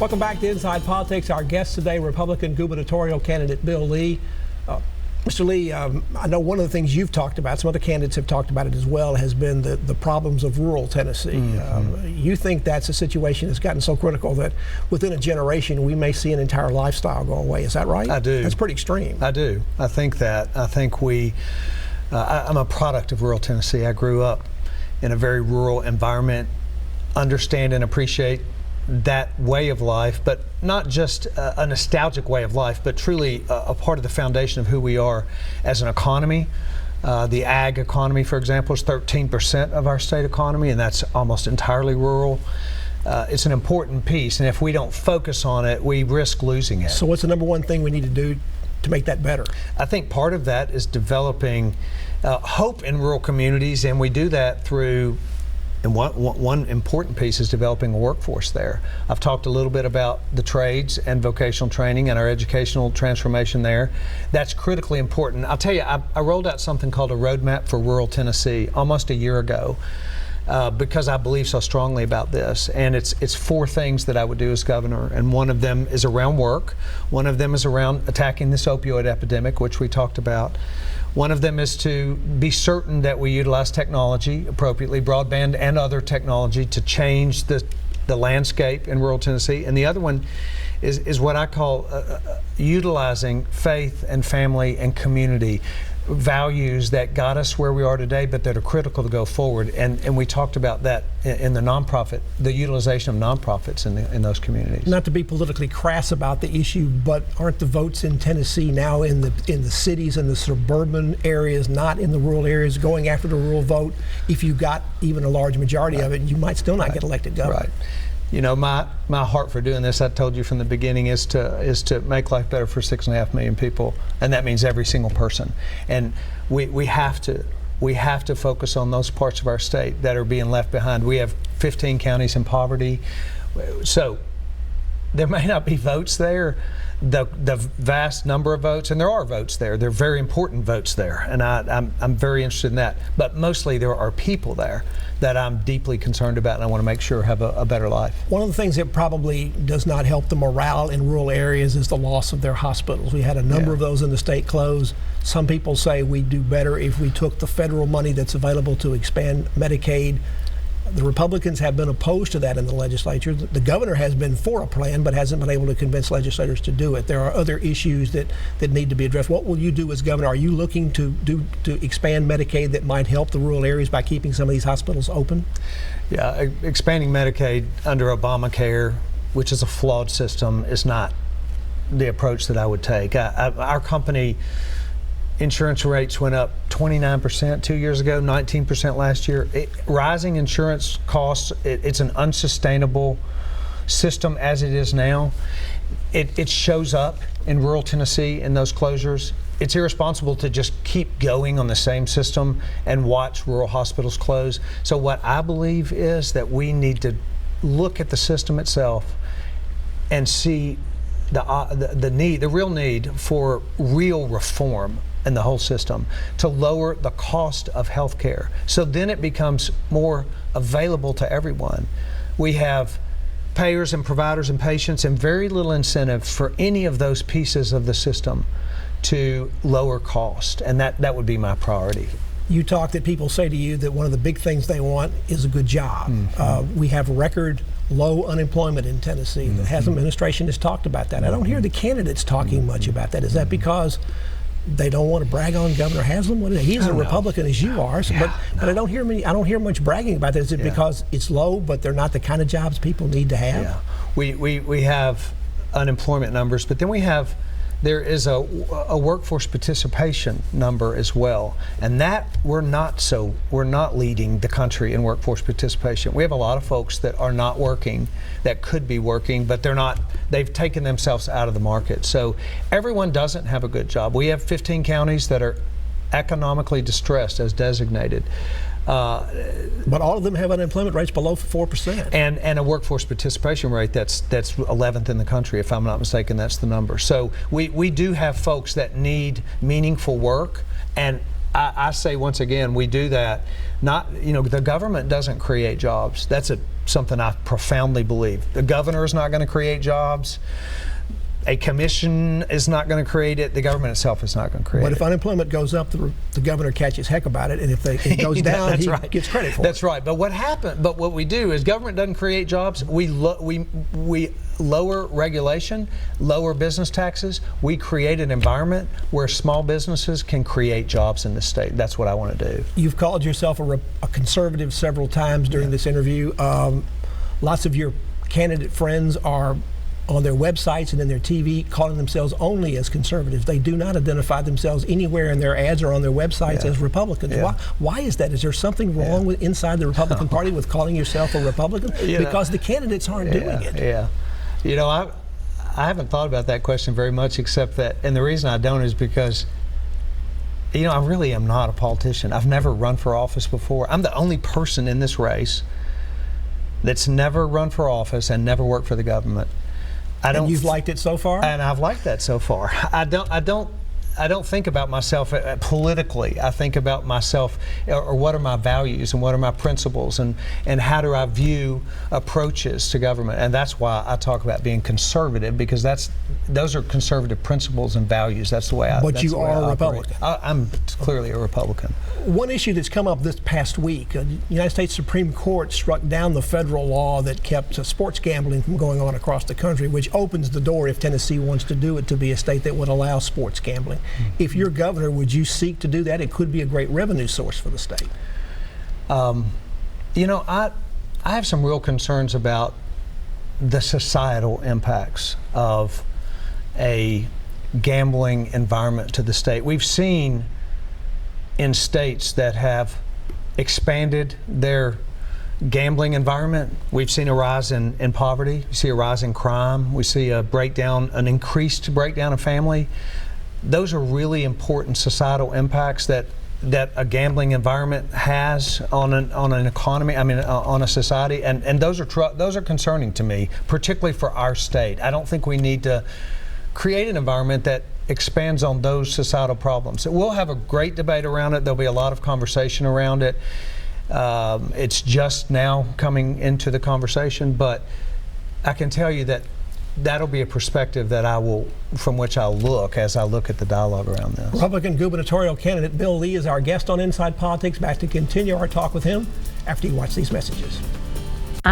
Welcome back to Inside Politics. Our guest today, Republican gubernatorial candidate Bill Lee. Mr. Lee, I know one of the things you've talked about, some other candidates have talked about it as well, has been the problems of rural Tennessee. You think that's a situation that's gotten so critical that within a generation we may see an entire lifestyle go away. Is that right? I do. That's pretty extreme. I do. I think that. I think I'm a product of rural Tennessee. I grew up in a very rural environment, understand and appreciate that way of life, but not just a nostalgic way of life, but truly a part of the foundation of who we are as an economy. The ag economy, for example, is 13% of our state economy, and that's almost entirely rural. It's an important piece, and if we don't focus on it, we risk losing it. So what's the number one thing we need to do to make that better? I think part of that is developing hope in rural communities, and we do that through, and one important piece is developing a workforce there. I've talked a little bit about the trades and vocational training and our educational transformation there. That's critically important. I'll tell you, I rolled out something called a roadmap for rural Tennessee almost a year ago because I believe so strongly about this. And it's 4 things that I would do as governor. And one of them is around work. One of them is around attacking this opioid epidemic, which we talked about. One of them is to be certain that we utilize technology appropriately, broadband and other technology, to change the landscape in rural Tennessee. And the other one is what I call utilizing faith and family and community values that got us where we are today, but that are critical to go forward. And we talked about that in the nonprofit, the utilization of nonprofits in those communities. Not to be politically crass about the issue, but aren't the votes in Tennessee now in the cities and the suburban areas, not in the rural areas, going after the rural vote? If you got even a large majority of it, you might still not get elected governor. Right. You know, my heart for doing this, I told you from the beginning, is to make life better for 6.5 million people, and that means every single person. And we have to focus on those parts of our state that are being left behind. We have 15 counties in poverty, so there may not be votes there, the vast number of votes, and there are votes there. They're very important votes there, and I'm very interested in that. But mostly there are people there that I'm deeply concerned about, and I want to make sure have a better life. One of the things that probably does not help the morale in rural areas is the loss of their hospitals. We had a number of those in the state close. Some people say we'd do better if we took the federal money that's available to expand Medicaid. The Republicans have been opposed to that in the legislature. The governor has been for a plan, but hasn't been able to convince legislators to do it. There are other issues that need to be addressed. What will you do as governor? Are you looking to expand Medicaid that might help the rural areas by keeping some of these hospitals open? Yeah, expanding Medicaid under Obamacare, which is a flawed system, is not the approach that I would take. Our company insurance rates went up 29% 2 years ago, 19% last year. Rising insurance costs, it's an unsustainable system as it is now. It shows up in rural Tennessee in those closures. It's irresponsible to just keep going on the same system and watch rural hospitals close. So what I believe is that we need to look at the system itself and see the real need for real reform in the whole system to lower the cost of health care. So then it becomes more available to everyone. We have payers and providers and patients and very little incentive for any of those pieces of the system to lower cost, and that would be my priority. You talk that people say to you that one of the big things they want is a good job. We have record low unemployment in Tennessee. The Haslam administration has talked about that. I don't hear the candidates talking much about that. Is that because they don't want to brag on Governor Haslam? He's a Republican as you are, so, but I don't hear much bragging about that. Is it because it's low, but they're not the kind of jobs people need to have? Yeah, we have unemployment numbers, but then there is a workforce participation number as well, and that we're not leading the country in workforce participation. We have a lot of folks that are not working, that could be working, but they're not. They've taken themselves out of the market. So everyone doesn't have a good job. We have 15 counties that are economically distressed as designated. But all of them have unemployment rates below 4%. And a workforce participation rate that's 11th in the country, if I'm not mistaken. That's the number. So we do have folks that need meaningful work, and I say once again, we do that. Not, the government doesn't create jobs. That's a something I profoundly believe. The governor is not going to create jobs. A commission is not going to create it. The government itself is not going to create it. But if unemployment goes up, the governor catches heck about it, and if it goes down, he gets credit for it. That's right. But what we do is government doesn't create jobs. We lower regulation, lower business taxes. We create an environment where small businesses can create jobs in the state. That's what I want to do. You've called yourself a conservative several times during this interview. Lots of your candidate friends are on their websites and in their TV calling themselves only as conservatives. They do not identify themselves anywhere in their ads or on their websites as Republicans. Why is that? Is there something wrong with inside the Republican Party with calling yourself a Republican? Because the candidates aren't doing it. Yeah. You know, I haven't thought about that question very much, except that, and the reason I don't is because, you know, I really am not a politician. I've never run for office before. I'm the only person in this race that's never run for office and never worked for the government. And you've liked it so far? And I've liked that so far. I don't think about myself politically. I think about myself, or what are my values and what are my principles, and how do I view approaches to government. And that's why I talk about being conservative, because those are conservative principles and values. That's the way I. But you are a Republican. I'm clearly a Republican. One issue that's come up this past week, the United States Supreme Court struck down the federal law that kept sports gambling from going on across the country, which opens the door, if Tennessee wants to do it, to be a state that would allow sports gambling. If you're governor, would you seek to do that? It could be a great revenue source for the state. You know, I have some real concerns about the societal impacts of a gambling environment to the state. We've seen in states that have expanded their gambling environment, we've seen a rise in poverty, we see a rise in crime, we see an increased breakdown of family. Those are really important societal impacts that a gambling environment has on an economy, on a society, and those are concerning to me, particularly for our state. I don't think we need to create an environment that expands on those societal problems. We'll have a great debate around it. There'll be a lot of conversation around it. It's just now coming into the conversation, but I can tell you that that'll be a perspective that from which I'll look as I look at the dialogue around this. Republican gubernatorial candidate Bill Lee is our guest on Inside Politics. Back to continue our talk with him after you watch these messages.